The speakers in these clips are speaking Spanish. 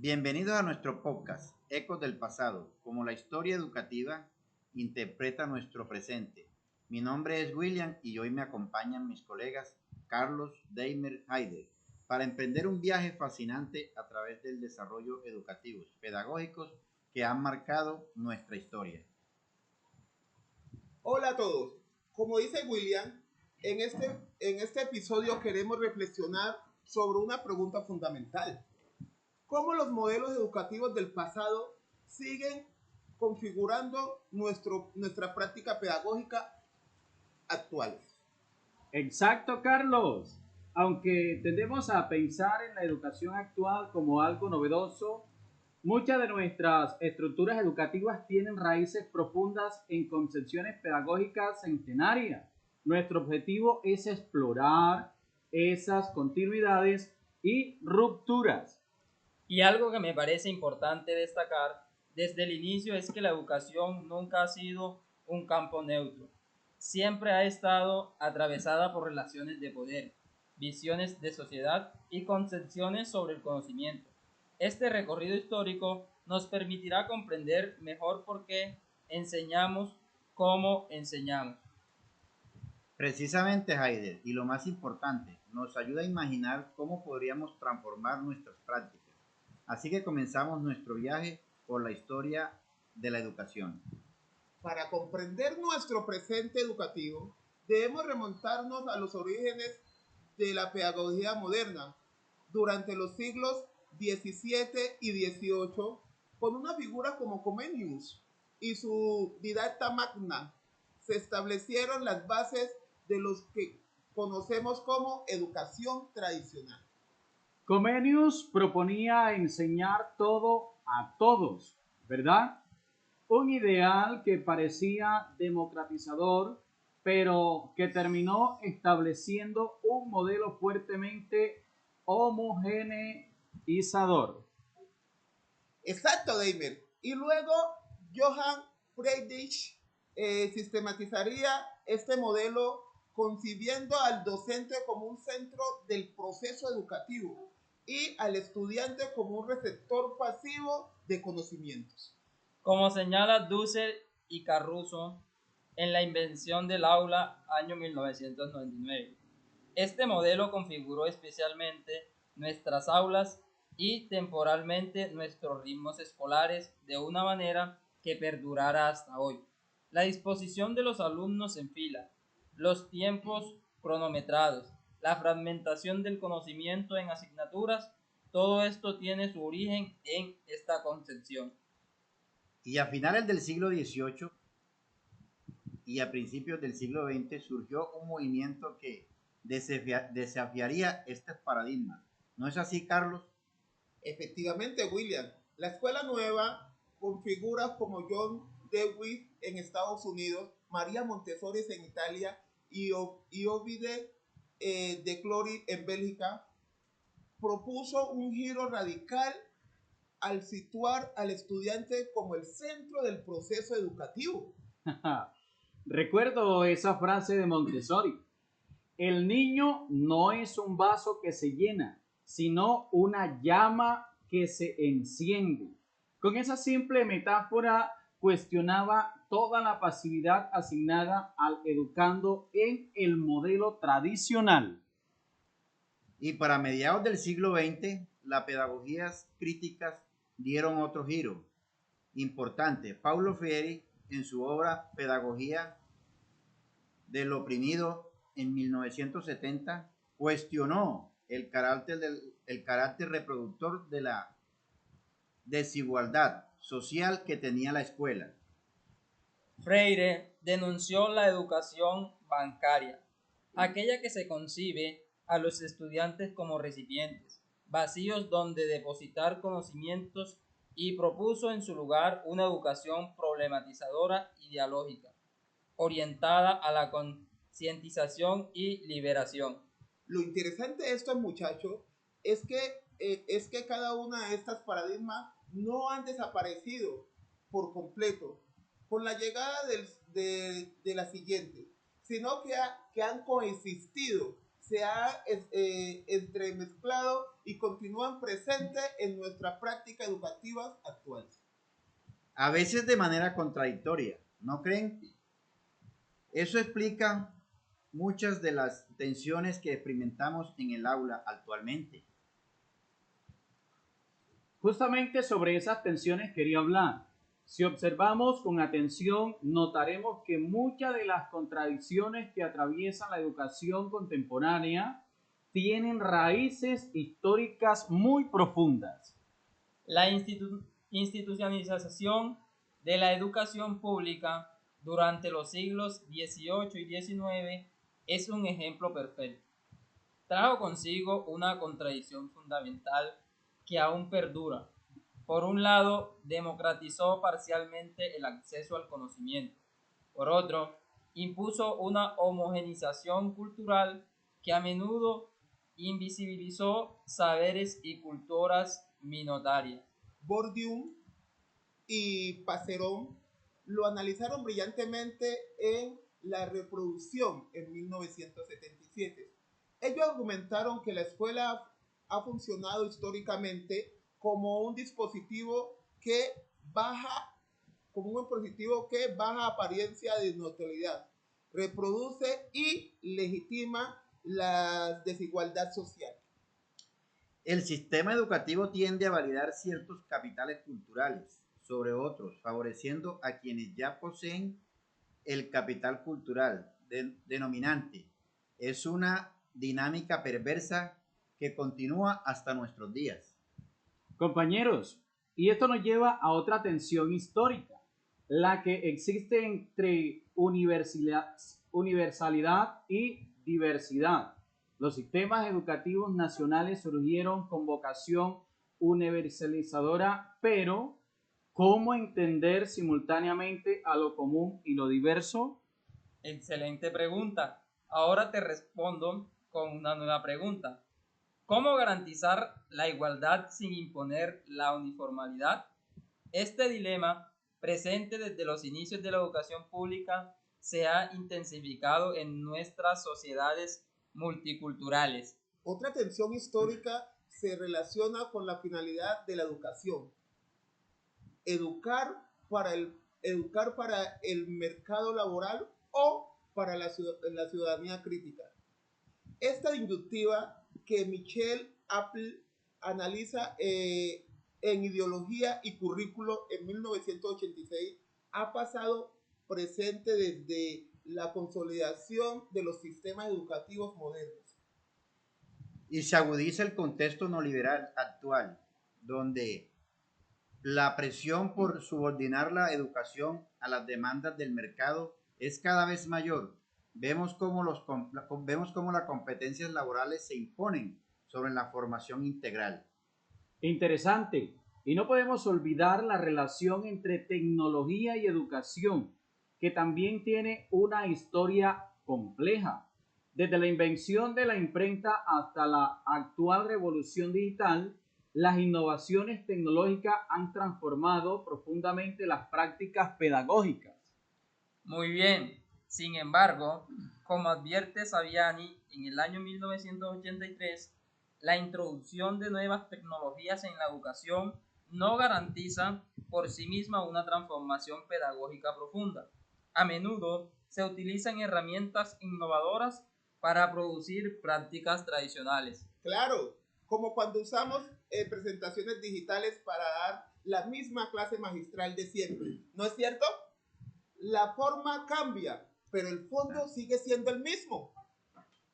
Bienvenidos a nuestro podcast, Ecos del Pasado, como la historia educativa interpreta nuestro presente. Mi nombre es William y hoy me acompañan mis colegas Carlos, Deimer, Haider, para emprender un viaje fascinante a través del desarrollo educativos, pedagógicos que han marcado nuestra historia. Hola a todos. Como dice William, en este episodio queremos reflexionar sobre una pregunta fundamental. ¿Cómo los modelos educativos del pasado siguen configurando nuestra práctica pedagógica actual? Exacto, Carlos. Aunque tendemos a pensar en la educación actual como algo novedoso, muchas de nuestras estructuras educativas tienen raíces profundas en concepciones pedagógicas centenarias. Nuestro objetivo es explorar esas continuidades y rupturas. Y algo que me parece importante destacar desde el inicio es que la educación nunca ha sido un campo neutro. Siempre ha estado atravesada por relaciones de poder, visiones de sociedad y concepciones sobre el conocimiento. Este recorrido histórico nos permitirá comprender mejor por qué enseñamos cómo enseñamos. Precisamente, Haider, y lo más importante, nos ayuda a imaginar cómo podríamos transformar nuestras prácticas. Así que comenzamos nuestro viaje por la historia de la educación. Para comprender nuestro presente educativo, debemos remontarnos a los orígenes de la pedagogía moderna durante los siglos XVII y XVIII, con una figura como Comenius y su Didacta Magna, se establecieron las bases de los que conocemos como educación tradicional. Comenius proponía enseñar todo a todos, ¿verdad? Un ideal que parecía democratizador, pero que terminó estableciendo un modelo fuertemente homogeneizador. Exacto, Deimer. Y luego Johann Friedrich sistematizaría este modelo concibiendo al docente como un centro del proceso educativo y al estudiante como un receptor pasivo de conocimientos. Como señala Dussel y Caruso en La invención del aula, año 1999. Este modelo configuró especialmente nuestras aulas y temporalmente nuestros ritmos escolares de una manera que perdurara hasta hoy. La disposición de los alumnos en fila, los tiempos cronometrados, la fragmentación del conocimiento en asignaturas, todo esto tiene su origen en esta concepción. Y a finales del siglo XVIII y a principios del siglo XX surgió un movimiento que desafiaría estos paradigmas. ¿No es así, Carlos? Efectivamente, William, la escuela nueva, con figuras como John Dewey en Estados Unidos, María Montessori en Italia y Ovide de Clory en Bélgica, propuso un giro radical al situar al estudiante como el centro del proceso educativo. Recuerdo esa frase de Montessori. El niño no es un vaso que se llena, sino una llama que se enciende. Con esa simple metáfora cuestionaba toda la pasividad asignada al educando en el modelo tradicional. Y para mediados del siglo XX, las pedagogías críticas dieron otro giro importante. Paulo Freire, en su obra Pedagogía del Oprimido, en 1970, cuestionó el carácter reproductor de la desigualdad social que tenía la escuela. Freire denunció la educación bancaria, aquella que se concibe a los estudiantes como recipientes, vacíos donde depositar conocimientos y propuso en su lugar una educación problematizadora y dialógica, orientada a la concientización y liberación. Lo interesante de estos muchachos es que cada una de estas paradigmas no han desaparecido por completo con la llegada de la siguiente, sino que han coexistido, se ha entremezclado y continúan presentes en nuestra práctica educativa actual. A veces de manera contradictoria, ¿no creen? Eso explica muchas de las tensiones que experimentamos en el aula actualmente. Justamente sobre esas tensiones quería hablar. Si observamos con atención, notaremos que muchas de las contradicciones que atraviesan la educación contemporánea tienen raíces históricas muy profundas. La institucionalización de la educación pública durante los siglos XVIII y XIX es un ejemplo perfecto. Trajo consigo una contradicción fundamental que aún perdura. Por un lado, democratizó parcialmente el acceso al conocimiento. Por otro, impuso una homogeneización cultural que a menudo invisibilizó saberes y culturas minoritarias. Bourdieu y Passeron lo analizaron brillantemente en La reproducción en 1977. Ellos argumentaron que la escuela ha funcionado históricamente como un dispositivo que baja apariencia de neutralidad, reproduce y legitima la desigualdad social. El sistema educativo tiende a validar ciertos capitales culturales sobre otros, favoreciendo a quienes ya poseen el capital cultural denominante. Es una dinámica perversa que continúa hasta nuestros días. Compañeros, y esto nos lleva a otra tensión histórica, la que existe entre universalidad y diversidad. Los sistemas educativos nacionales surgieron con vocación universalizadora, pero ¿cómo entender simultáneamente a lo común y lo diverso? Excelente pregunta. Ahora te respondo con una nueva pregunta. ¿Cómo garantizar la igualdad sin imponer la uniformidad? Este dilema, presente desde los inicios de la educación pública, se ha intensificado en nuestras sociedades multiculturales. Otra tensión histórica se relaciona con la finalidad de la educación. Educar educar para el mercado laboral o para la ciudadanía crítica. Esta inductiva que Michel Apple analiza en Ideología y Currículo en 1986 ha pasado presente desde la consolidación de los sistemas educativos modernos. Y se agudiza el contexto neoliberal actual, donde la presión por subordinar la educación a las demandas del mercado es cada vez mayor. Vemos cómo las competencias laborales se imponen sobre la formación integral. Interesante. Y no podemos olvidar la relación entre tecnología y educación, que también tiene una historia compleja. Desde la invención de la imprenta hasta la actual revolución digital, las innovaciones tecnológicas han transformado profundamente las prácticas pedagógicas. Muy bien. Sin embargo, como advierte Saviani en el año 1983, la introducción de nuevas tecnologías en la educación no garantiza por sí misma una transformación pedagógica profunda. A menudo se utilizan herramientas innovadoras para producir prácticas tradicionales. Claro, como cuando usamos presentaciones digitales para dar la misma clase magistral de siempre. ¿No es cierto? La forma cambia, pero el fondo sigue siendo el mismo.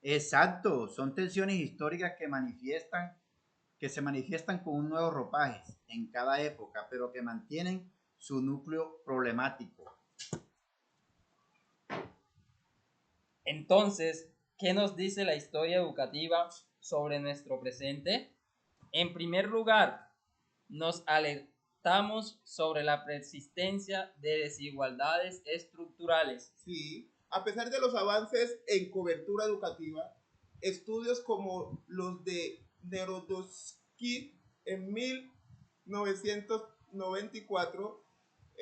Exacto, son tensiones históricas que se manifiestan con un nuevo ropaje en cada época, pero que mantienen su núcleo problemático. Entonces, ¿qué nos dice la historia educativa sobre nuestro presente? En primer lugar, nos alertamos sobre la persistencia de desigualdades estructurales. Sí, a pesar de los avances en cobertura educativa, estudios como los de Narodowski en 1994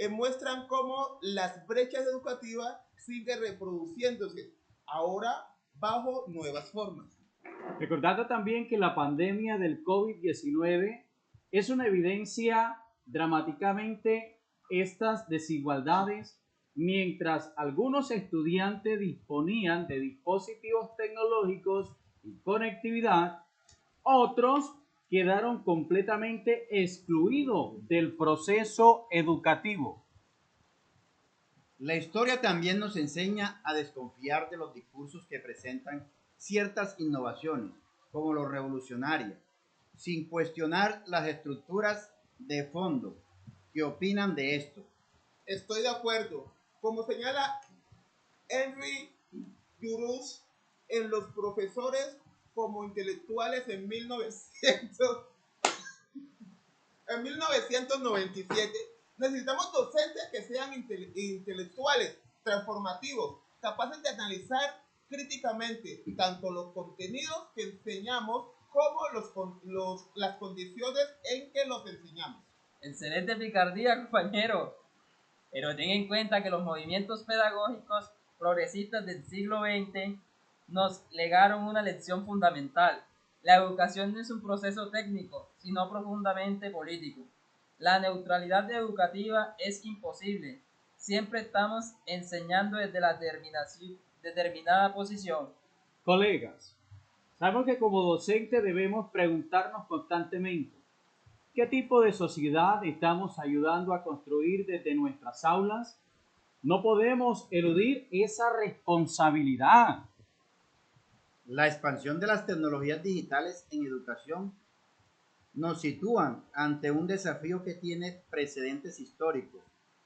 muestran cómo las brechas educativas siguen reproduciéndose, ahora bajo nuevas formas. Recordando también que la pandemia del COVID-19 es una evidencia dramáticamente estas desigualdades, mientras algunos estudiantes disponían de dispositivos tecnológicos y conectividad, otros quedaron completamente excluidos del proceso educativo. La historia también nos enseña a desconfiar de los discursos que presentan ciertas innovaciones, como lo revolucionaria, sin cuestionar las estructuras de fondo. ¿Qué opinan de esto? Estoy de acuerdo. Como señala Henry Giroux, en los profesores como intelectuales en 1997, necesitamos docentes que sean intelectuales, transformativos, capaces de analizar críticamente tanto los contenidos que enseñamos como las condiciones en que los enseñamos. Excelente picardía, compañero. Pero ten en cuenta que los movimientos pedagógicos progresistas del siglo XX nos legaron una lección fundamental. La educación no es un proceso técnico, sino profundamente político. La neutralidad educativa es imposible. Siempre estamos enseñando desde la determinada posición. Colegas, sabemos que como docentes debemos preguntarnos constantemente, ¿qué tipo de sociedad estamos ayudando a construir desde nuestras aulas? No podemos eludir esa responsabilidad. La expansión de las tecnologías digitales en educación nos sitúan ante un desafío que tiene precedentes históricos.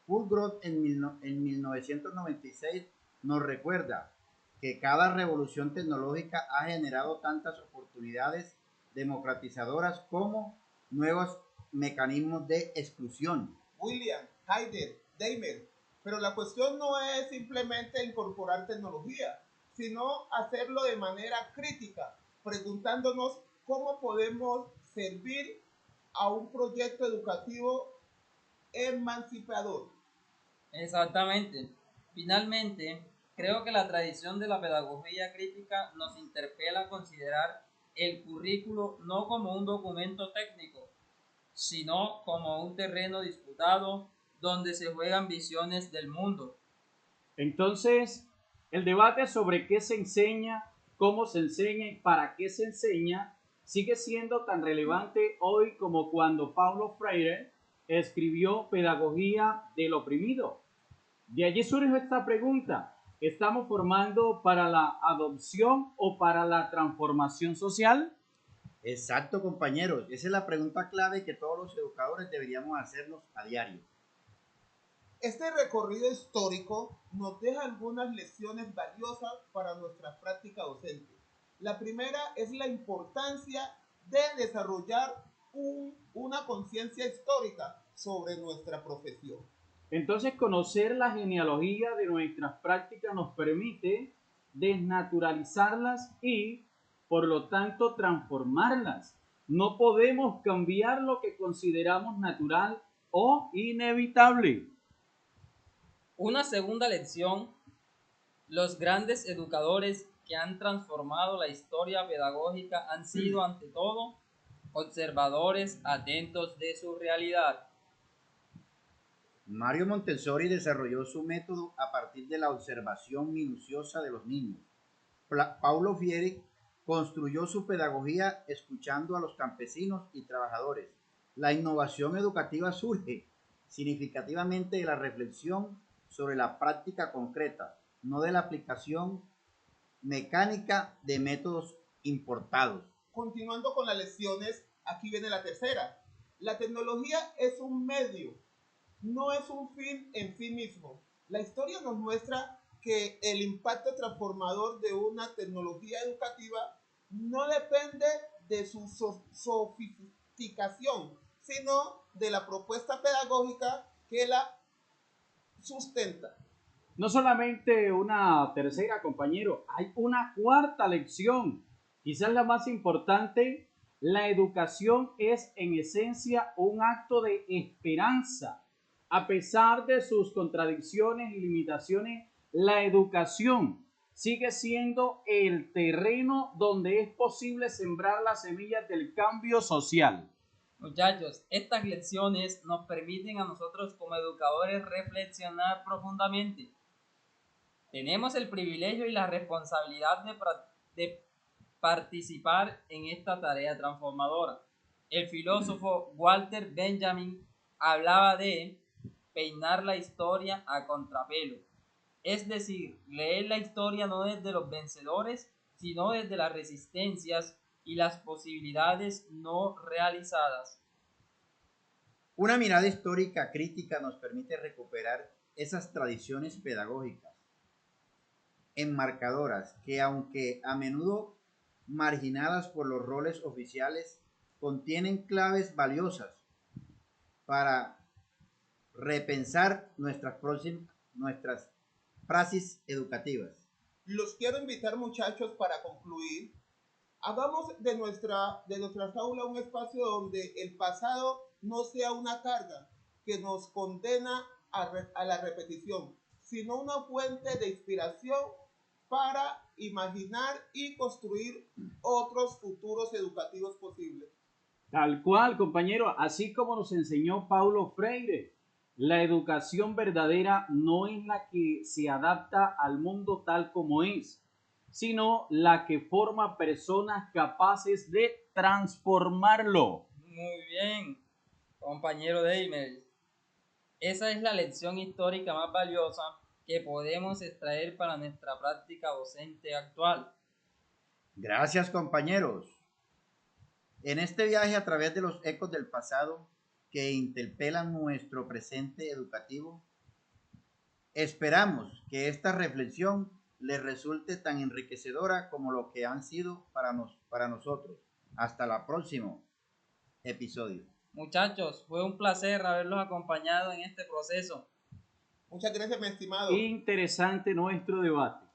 Fulgrove en 1996 nos recuerda que cada revolución tecnológica ha generado tantas oportunidades democratizadoras como nuevos mecanismos de exclusión. William, Heider, Dahmer. Pero la cuestión no es simplemente incorporar tecnología, sino hacerlo de manera crítica, preguntándonos cómo podemos servir a un proyecto educativo emancipador. Exactamente. Finalmente, creo que la tradición de la pedagogía crítica nos interpela a considerar el currículo no como un documento técnico, sino como un terreno disputado donde se juegan visiones del mundo. Entonces, el debate sobre qué se enseña, cómo se enseña y para qué se enseña sigue siendo tan relevante hoy como cuando Paulo Freire escribió Pedagogía del Oprimido. De allí surge esta pregunta: ¿estamos formando para la adopción o para la transformación social? Exacto, compañeros. Esa es la pregunta clave que todos los educadores deberíamos hacernos a diario. Este recorrido histórico nos deja algunas lecciones valiosas para nuestra práctica docente. La primera es la importancia de desarrollar una conciencia histórica sobre nuestra profesión. Entonces, conocer la genealogía de nuestras prácticas nos permite desnaturalizarlas y, por lo tanto, transformarlas. No podemos cambiar lo que consideramos natural o inevitable. Una segunda lección: los grandes educadores que han transformado la historia pedagógica han sido, ante todo, observadores atentos de su realidad. Mario Montessori desarrolló su método a partir de la observación minuciosa de los niños. Paulo Freire construyó su pedagogía escuchando a los campesinos y trabajadores. La innovación educativa surge significativamente de la reflexión sobre la práctica concreta, no de la aplicación mecánica de métodos importados. Continuando con las lecciones, aquí viene la tercera. La tecnología es un medio, no es un fin en sí mismo. La historia nos muestra que el impacto transformador de una tecnología educativa no depende de su sofisticación, sino de la propuesta pedagógica que la sustenta. No solamente una tercera, compañero, hay una cuarta lección, quizás la más importante. La educación es en esencia un acto de esperanza. A pesar de sus contradicciones y limitaciones, la educación sigue siendo el terreno donde es posible sembrar las semillas del cambio social. Muchachos, estas lecciones nos permiten a nosotros como educadores reflexionar profundamente. Tenemos el privilegio y la responsabilidad de participar en esta tarea transformadora. El filósofo Walter Benjamin hablaba de peinar la historia a contrapelo, es decir, leer la historia no desde los vencedores, sino desde las resistencias y las posibilidades no realizadas. Una mirada histórica crítica nos permite recuperar esas tradiciones pedagógicas enmarcadoras que, aunque a menudo marginadas por los roles oficiales, contienen claves valiosas para repensar nuestras praxis educativas. Los quiero invitar, muchachos, para concluir. Hagamos de nuestra aula un espacio donde el pasado no sea una carga que nos condena a la repetición, sino una fuente de inspiración para imaginar y construir otros futuros educativos posibles. Tal cual, compañero, así como nos enseñó Paulo Freire, la educación verdadera no es la que se adapta al mundo tal como es, sino la que forma personas capaces de transformarlo. Muy bien, compañero Deimer. Esa es la lección histórica más valiosa que podemos extraer para nuestra práctica docente actual. Gracias, compañeros. En este viaje a través de los ecos del pasado que interpelan nuestro presente educativo, esperamos que esta reflexión les resulte tan enriquecedora como lo que han sido para nosotros. Hasta el próximo episodio. Muchachos, fue un placer haberlos acompañado en este proceso. Muchas gracias, mi estimado. Interesante nuestro debate.